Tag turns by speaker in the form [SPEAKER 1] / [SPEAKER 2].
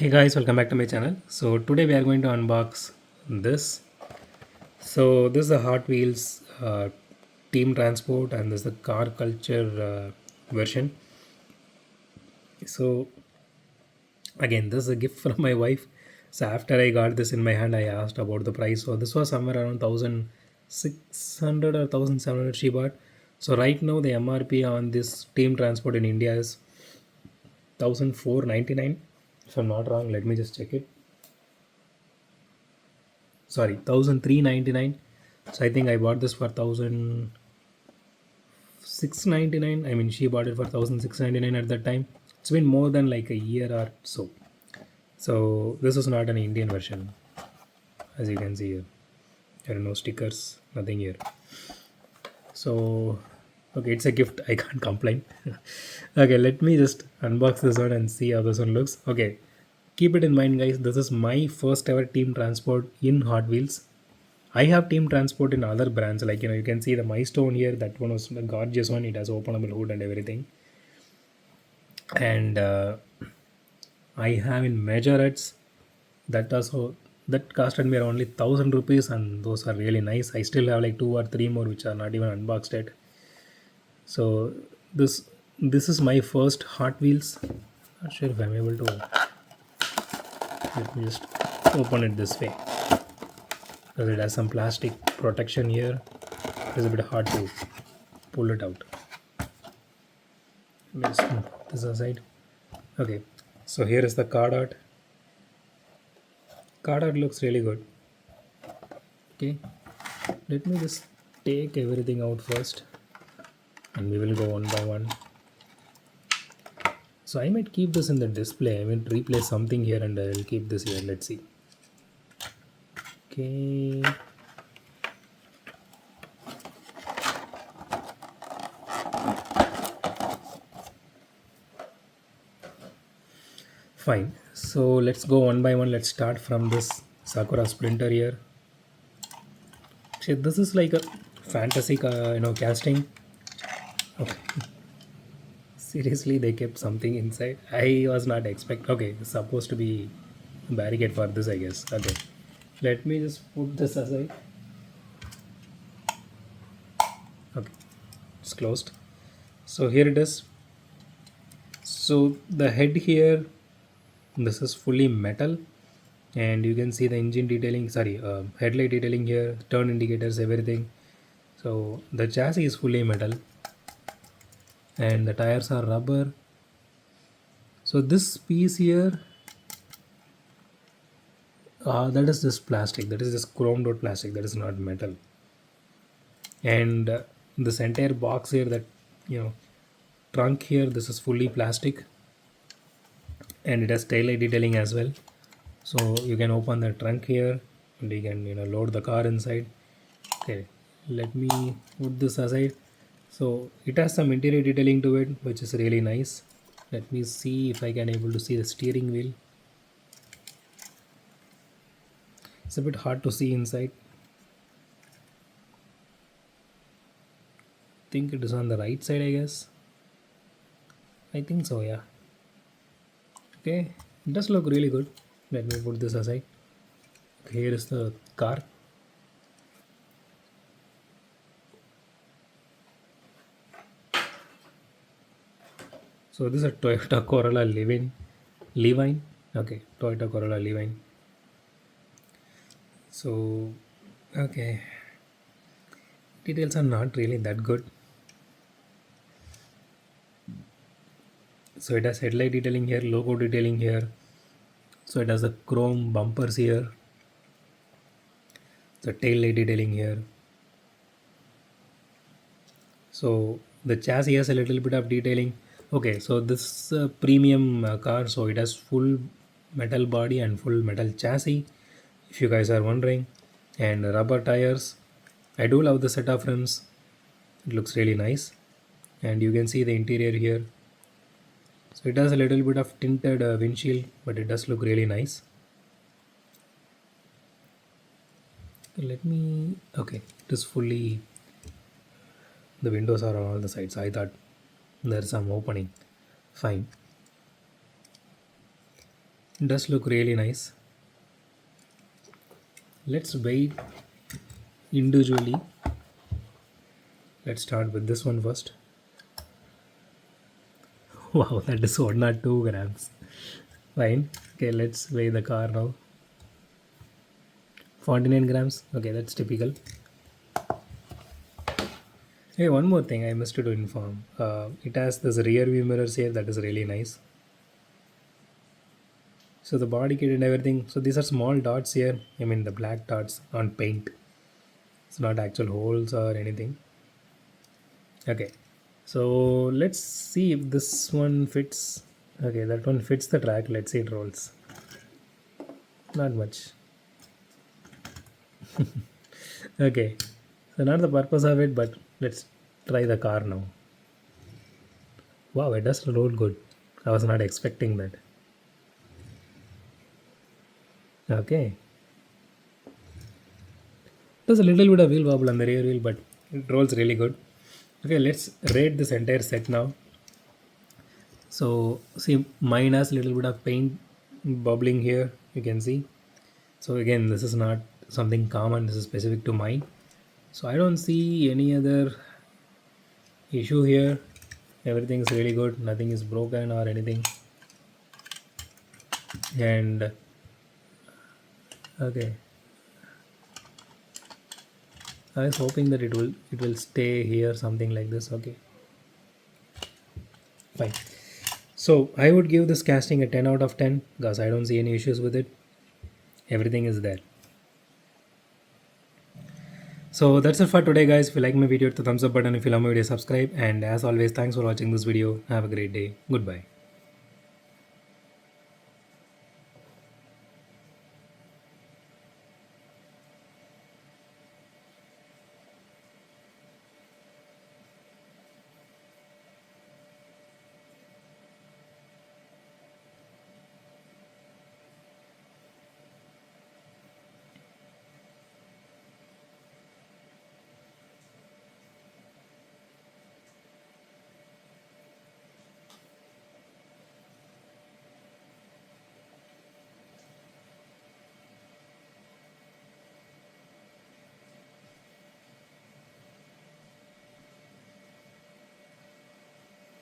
[SPEAKER 1] Hey guys, welcome back to my channel. So today we are going to unbox this. So this is the Hot Wheels Team Transport, and this is the car culture version. So again, this is a gift from my wife. So after I got this in my hand, I asked about the price. So this was somewhere around 1600 or 1700 she bought. So right now the MRP on this Team Transport in India is 1499. If I'm not wrong, let me just check it. Sorry, 1399. So I think I bought this for 1699. I mean, she bought it for 1699 at that time. It's been more than like a year or so. So this is not an Indian version, as you can see here. There are no stickers, nothing here. So okay, it's a gift. I can't complain. Okay, let me just unbox this one and see how this one looks. Okay, keep it in mind, guys. This is my first ever team transport in Hot Wheels. I have team transport in other brands, like you can see the milestone here. That one was the gorgeous one. It has openable hood and everything. And I have in majorettes that also that costed me around only 1000 rupees, and those are really nice. I still have like two or three more which are not even unboxed yet. So this is my first Hot Wheels. Not sure if I'm able to. Let me just open it this way because it has some plastic protection here. It's a bit hard to pull it out. Let me just move this aside. Okay, so here is the card art. Card art looks really good. Okay, let me just take everything out first, and we will go one by one. So I might keep this in the display. I might replace something here, and I will keep this here. Let's see. Okay. Fine. So let's go one by one. Let's start from this Sakura Sprinter here. See, this is like a fantasy, casting. Okay. Seriously, they kept something inside. I was not expect. Okay, it's supposed to be a barricade for this, I guess. Okay, let me just put this aside. Okay, it's closed. So here it is. So the head here, this is fully metal, and you can see the engine detailing. Sorry, headlight detailing here, turn indicators, everything. So the chassis is fully metal, and the tires are rubber. So this piece here, that is just plastic. That is just chromed out plastic. That is not metal. And this entire box here, that you know trunk here, this is fully plastic, and it has tail light detailing as well. So you can open the trunk here, and you can load the car inside. Okay, let me put this aside. So it has some interior detailing to it, which is really nice. Let me see if I can able to see the steering wheel. It's a bit hard to see inside. Think it is on the right side, I guess. I think so, yeah. Okay, it does look really good. Let me put this aside. Okay, here is the car. So this is a Toyota Corolla Levin. Okay, Toyota Corolla Levin. So okay, details are not really that good. So it has headlight detailing here, logo detailing here. So it has the chrome bumpers here, the tail light detailing here. So the chassis has a little bit of detailing. Okay, so this is a premium car, so it has full metal body and full metal chassis, if you guys are wondering, and rubber tires. I do love the set of rims. It looks really nice, and you can see the interior here. So it has a little bit of tinted windshield, but it does look really nice. Let me. Okay, it is fully. The windows are on all the sides. I thought there's some opening. Fine. It does look really nice. Let's wait individually. Let's start with this one first. Wow, that is 102 grams. Fine. Okay, let's weigh the car now. 49 grams. Okay, that's typical. Hey, one more thing I missed to inform. It has this rear view mirrors here. That is really nice. So the body kit and everything. So these are small dots here. I mean the black dots on paint. It's not actual holes or anything. Okay. So let's see if this one fits. Okay, that one fits the track. Let's see it rolls. Not much. Okay. So not the purpose of it, but let's try the car now. Wow, it does roll good. I was not expecting that. Okay. There's a little bit of wheel wobble on the rear wheel, but it rolls really good. Okay, let's rate this entire set now. So see, mine has a little bit of paint bubbling here. You can see. So again, this is not something common. This is specific to mine. So I don't see any other issue here. Everything is really good. Nothing is broken or anything. And okay, I was hoping that it will stay here, something like this. Okay, fine. So I would give this casting a 10 out of 10 because I don't see any issues with it. Everything is there. So that's it for today, guys. If you like my video, hit the thumbs up button. If you love my video, subscribe. And as always, thanks for watching this video. Have a great day. Goodbye.